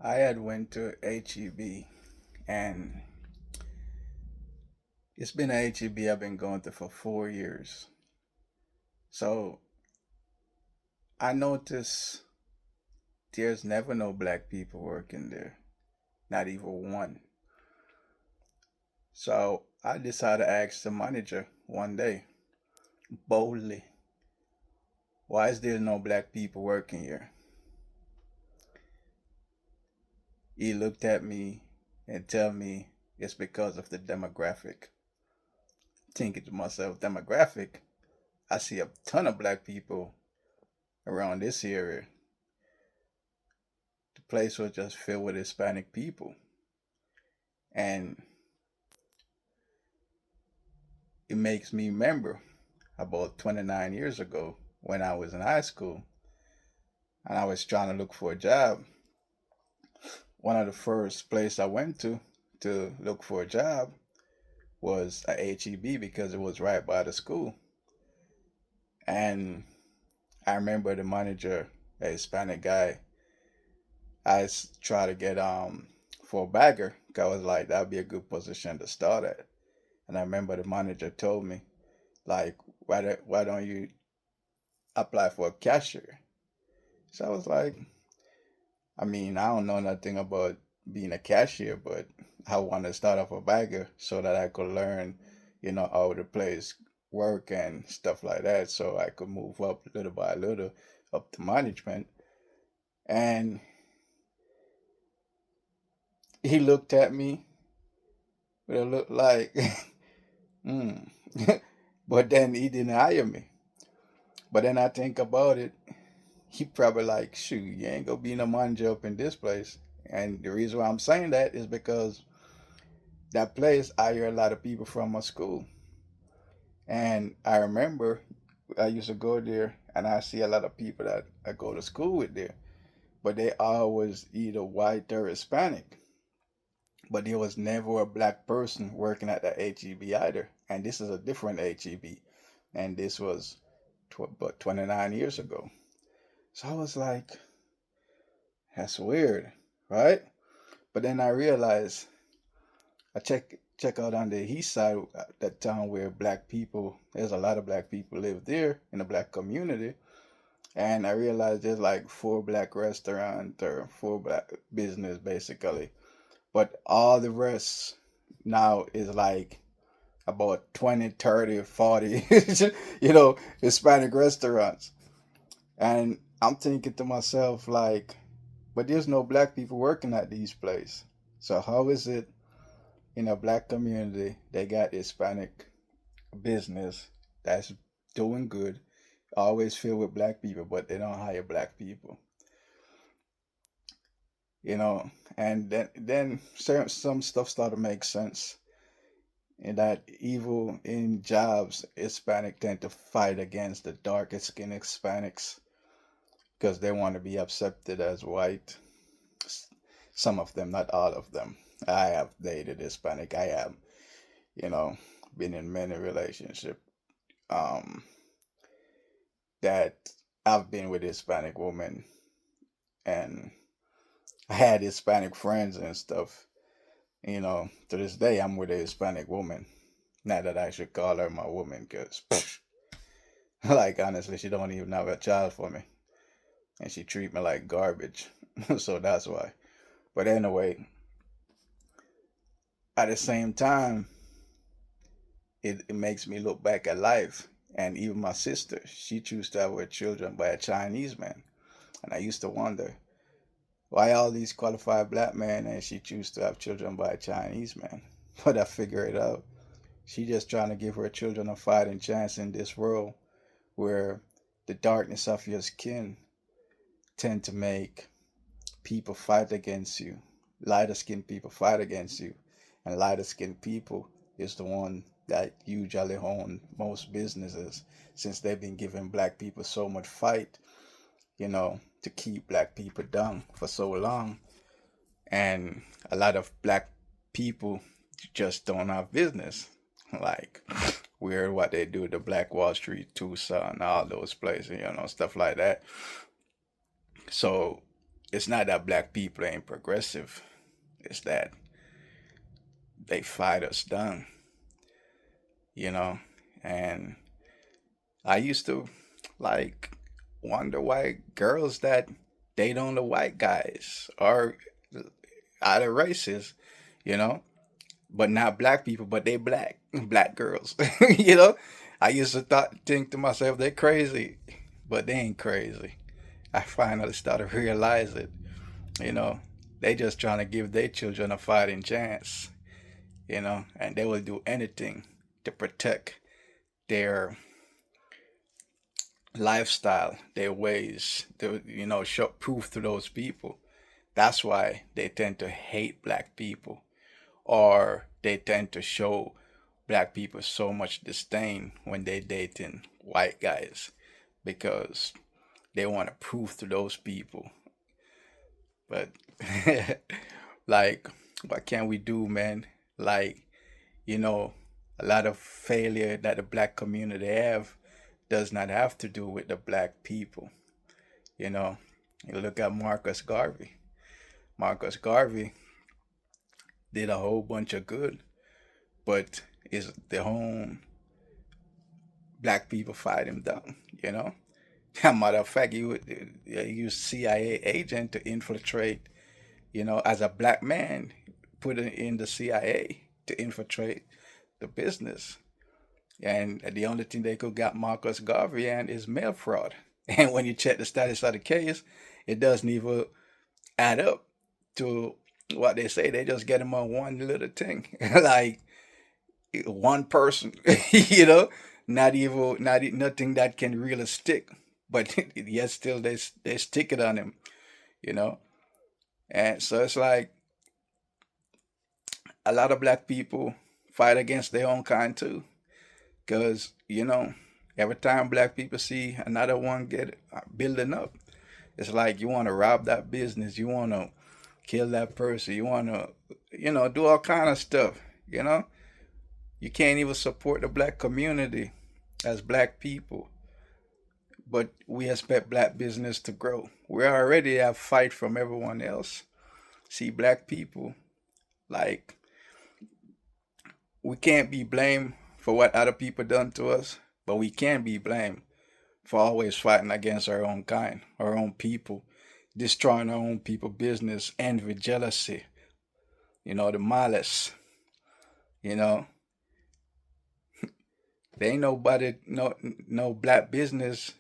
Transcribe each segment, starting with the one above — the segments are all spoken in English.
I had went to H-E-B, and it's been a H-E-B I've been going to for 4 years. So I noticed there's never no black people working there, not even one. So I decided to ask the manager one day, boldly, why is there no black people working here? He looked at me and tell me it's because of the demographic. Thinking to myself, demographic? I see a ton of black people around this area. The place was just filled with Hispanic people. And it makes me remember about 29 years ago when I was in high school and I was trying to look for a job. One of the first places I went to look for a job was a H-E-B because it was right by the school. And I remember the manager, a Hispanic guy, tried to get for a bagger. 'Cause I was like, that'd be a good position to start at. And I remember the manager told me, like, why don't you apply for a cashier? So I was like, I mean, I don't know nothing about being a cashier, but I want to start off a bagger so that I could learn, how the place work and stuff like that, so I could move up little by little up to management. And he looked at me with a look like, hmm. But then he didn't hire me. But then I think about it, he probably like, shoot, you ain't gonna be no manager up in this place. And the reason why I'm saying that is because that place I hear a lot of people from my school. And I remember I used to go there and I see a lot of people that I go to school with there. But they always either white or Hispanic. But there was never a black person working at the H-E-B either. And this is a different H-E-B. And this was about 29 years ago. So I was like, that's weird, right? But then I realized I check out on the east side, that town where black people, there's a lot of black people live there in the black community, and I realized there's like four black restaurants or four black business basically, but all the rest now is like about 20, 30, 40, Hispanic restaurants. And I'm thinking to myself like, but there's no black people working at these places. So how is it in a black community they got Hispanic business that's doing good, always filled with black people, but they don't hire black people, you know? And then some stuff started to make sense. In that evil in jobs, Hispanic tend to fight against the darker skinned Hispanics because they want to be accepted as white. Some of them, not all of them. I have dated Hispanic. I have, you know, been in many relationships um, that I've been with Hispanic women, and I had Hispanic friends and stuff. To this day, I'm with a Hispanic woman. Not that I should call her my woman, because, like, honestly, she don't even have a child for me, and she treat me like garbage. So that's why. But anyway, at the same time, it makes me look back at life. And even my sister, she chose to have her children by a Chinese man. And I used to wonder, why all these qualified black men and she choose to have children by a Chinese man? But I figure it out. She just trying to give her children a fighting chance in this world where the darkness of your skin tend to make people fight against you. Lighter skinned people fight against you. And lighter skinned people is the one that usually own most businesses since they've been giving black people so much fight, to keep black people down for so long. And a lot of black people just don't have business. Like, weird what they do, the Black Wall Street, Tucson, all those places, stuff like that. So it's not that black people ain't progressive. It's that they fight us down, you know. And I used to like wonder why girls that date on the white guys are other races, you know, but not black people, but they black girls, you know. I used to think to myself they're crazy, but they ain't crazy. I finally started to realize it, you know. They just trying to give their children a fighting chance, you know, and they will do anything to protect their lifestyle, their ways, to, you know, show proof to those people. That's why they tend to hate black people, or they tend to show black people so much disdain when they dating white guys, because they want to prove to those people. But like, what can we do, man? Like, you know, a lot of failure that the black community have does not have to do with the black people. You know, you look at Marcus Garvey. Marcus Garvey did a whole bunch of good, but is the whole black people fight him down, you know? As a matter of fact, he used CIA agent to infiltrate, you know, as a black man, put it in the CIA to infiltrate the business. And the only thing they could get Marcus Garvey and is mail fraud. And when you check the status of the case, it doesn't even add up to what they say. They just get him on one little thing, like one person, you know, nothing that can really stick. But yet still they stick it on him, you know. And so it's like a lot of black people fight against their own kind too, because you know every time black people see another one get building up, it's like you want to rob that business, you want to kill that person, you want to, you know, do all kind of stuff, you know. You can't even support the black community as black people, but we expect black business to grow. We already have fight from everyone else. See, black people, like, we can't be blamed for what other people done to us, but we can be blamed for always fighting against our own kind, our own people, destroying our own people business, envy, jealousy, you know, the malice, you know. There ain't nobody, no black business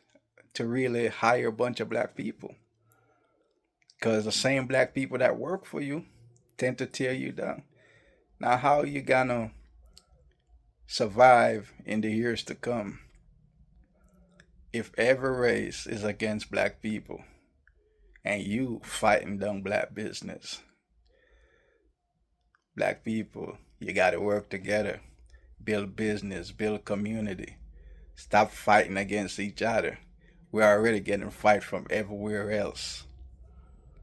to really hire a bunch of black people. Because the same black people that work for you tend to tear you down. Now, how are you gonna survive in the years to come if every race is against black people and you fighting down black business? Black people, you gotta work together, build business, build community. Stop fighting against each other. We're already getting fight from everywhere else.